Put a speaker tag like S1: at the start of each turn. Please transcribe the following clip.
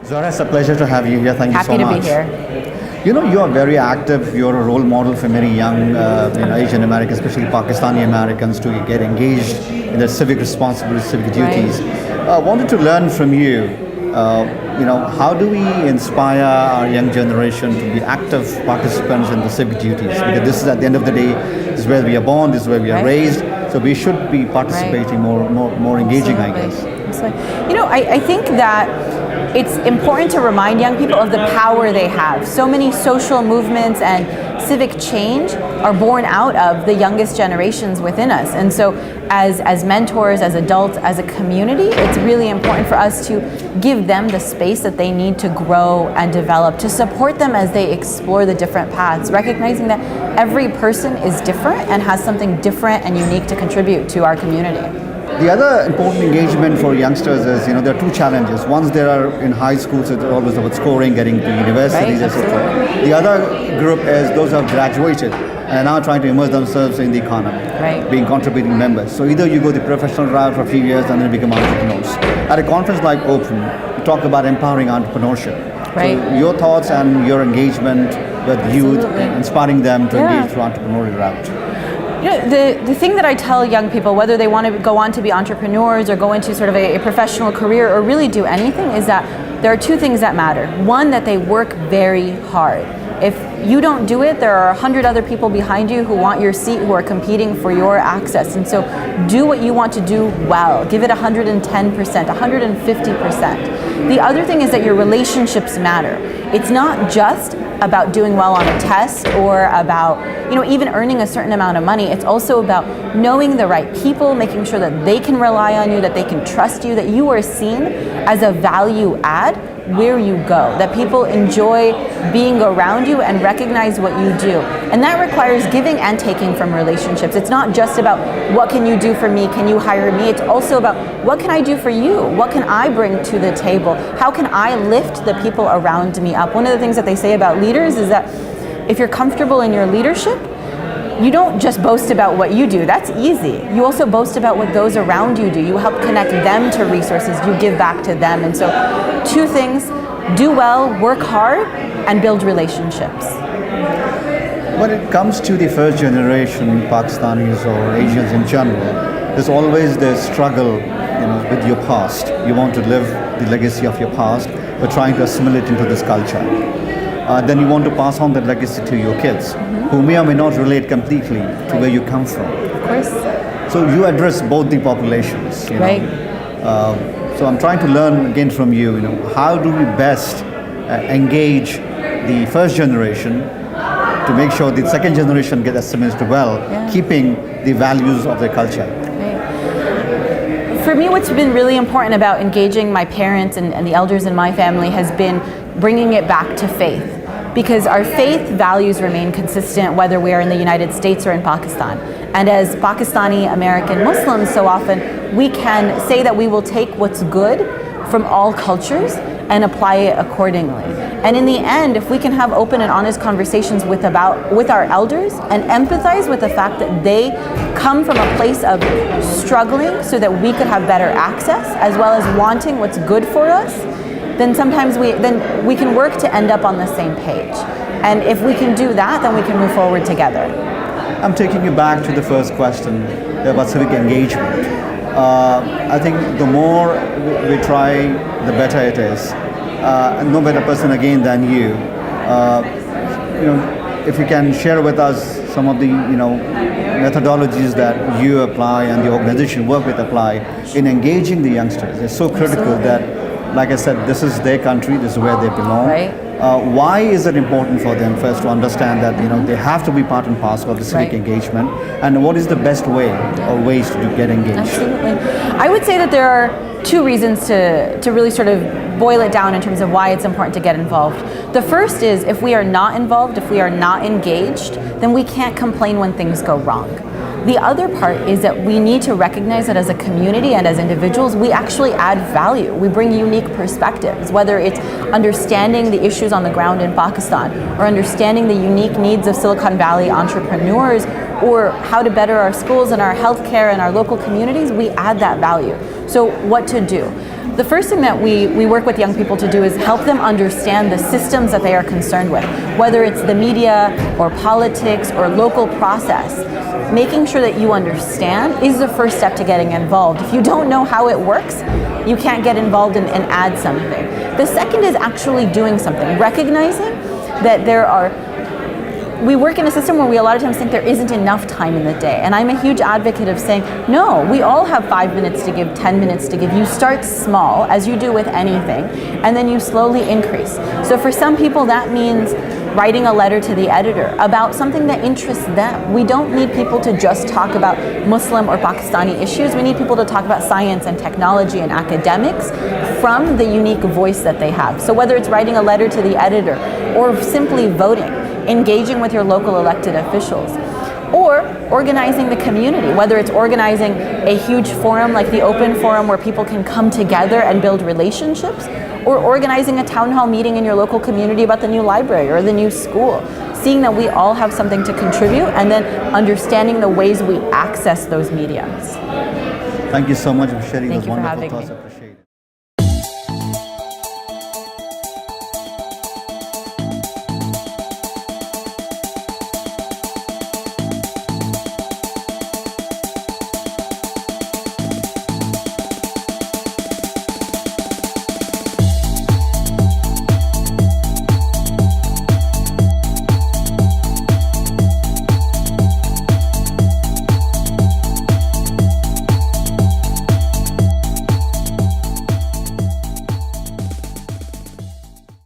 S1: Zara, it's a pleasure to have you here. Thank you so
S2: Happy to
S1: much.
S2: be here.
S1: You know, you are very active. You're a role model for many young Asian Americans, especially Pakistani Americans, to get engaged in their civic responsibilities, civic duties. I wanted to learn from you, how do we inspire our young generation to be active participants in the civic duties? Because this is, at the end of the day, this is where we are born, this is where we are raised. So we should be participating more engaging, I guess.
S2: Absolutely. I think that it's important to remind young people of the power they have. So many social movements and civic change are born out of the youngest generations within us. And so as mentors, as adults, as a community, it's really important for us to give them the space that they need to grow and develop, to support them as they explore the different paths, recognizing that every person is different and has something different and unique to contribute to our community.
S1: The other important engagement for youngsters is, there are two challenges. Once they are in high school, so it's always about scoring, getting to universities, etc. The other group is those who have graduated and are now trying to immerse themselves in the economy, being contributing members. So either you go the professional route for a few years and then become entrepreneurs. At a conference like Open, you talk about empowering entrepreneurship. So your thoughts and your engagement with youth, inspiring them to engage through entrepreneurial route.
S2: The thing that I tell young people, whether they want to go on to be entrepreneurs or go into sort of a professional career or really do anything, is that there are two things that matter. One, that they work very hard. If you don't do it, there are 100 other people behind you who want your seat, who are competing for your access. And so do what you want to do well. Give it 110%, 150%. The other thing is that your relationships matter. It's not just about doing well on a test or about even earning a certain amount of money. It's also about knowing the right people, making sure that they can rely on you, that they can trust you, that you are seen as a value add where you go, that people enjoy being around you and recognize what you do. And that requires giving and taking from relationships. It's not just about what can you do for me, can you hire me? It's also about what can I do for you? What can I bring to the table? How can I lift the people around me up? One of the things that they say about leaders is that if you're comfortable in your leadership, you don't just boast about what you do. That's easy. You also boast about what those around you do. You help connect them to resources. You give back to them. And so two things: do well, work hard, and build relationships.
S1: When it comes to the first generation Pakistanis or Asians in general, there's always the struggle with your past. You want to live the legacy of your past, but trying to assimilate into this culture. Then you want to pass on that legacy to your kids, who may or may not relate completely to where you come from.
S2: Of course.
S1: So you address both the populations. So I'm trying to learn again from you. How do we best engage the first generation to make sure the second generation gets assimilated well, keeping the values of their culture?
S2: For me, what's been really important about engaging my parents and the elders in my family has been bringing it back to faith. Because our faith values remain consistent whether we are in the United States or in Pakistan. And as Pakistani American Muslims, so often we can say that we will take what's good from all cultures and apply it accordingly. And in the end, if we can have open and honest conversations with our elders and empathize with the fact that they come from a place of struggling so that we could have better access, as well as wanting what's good for us, then sometimes we can work to end up on the same page. And if we can do that, then we can move forward together.
S1: I'm taking you back to the first question about civic engagement. I think the more we try, the better it is. And no better person again than you. If you can share with us some of the methodologies that you apply and the organization you work with apply in engaging the youngsters. It's so critical that, like I said, this is their country, this is where they belong. Why is it important for them first to understand that they have to be part and parcel of the civic engagement, and what is the best way or ways to get engaged?
S2: Absolutely. I would say that there are two reasons to really sort of boil it down in terms of why it's important to get involved. The first is, if we are not involved, if we are not engaged, then we can't complain when things go wrong. The other part is that we need to recognize that as a community and as individuals, we actually add value. We bring unique perspectives, whether it's understanding the issues on the ground in Pakistan or understanding the unique needs of Silicon Valley entrepreneurs, or how to better our schools and our healthcare and our local communities. We add that value. So what to do? The first thing that we work with young people to do is help them understand the systems that they are concerned with, whether it's the media or politics or local process. Making sure that you understand is the first step to getting involved. If you don't know how it works, you can't get involved and add something. The second is actually doing something, recognizing that we work in a system where we a lot of times think there isn't enough time in the day. And I'm a huge advocate of saying, no, we all have 5 minutes to give, 10 minutes to give. You start small, as you do with anything, and then you slowly increase. So for some people, that means writing a letter to the editor about something that interests them. We don't need people to just talk about Muslim or Pakistani issues. We need people to talk about science and technology and academics from the unique voice that they have. So whether it's writing a letter to the editor or simply voting, engaging with your local elected officials, or organizing the community, whether it's organizing a huge forum like the Open Forum where people can come together and build relationships, or organizing a town hall meeting in your local community about the new library or the new school. Seeing that we all have something to contribute and then understanding the ways we access those mediums.
S1: Thank you so much for sharing
S2: Thank
S1: those
S2: you for
S1: wonderful
S2: having
S1: thoughts.
S2: me.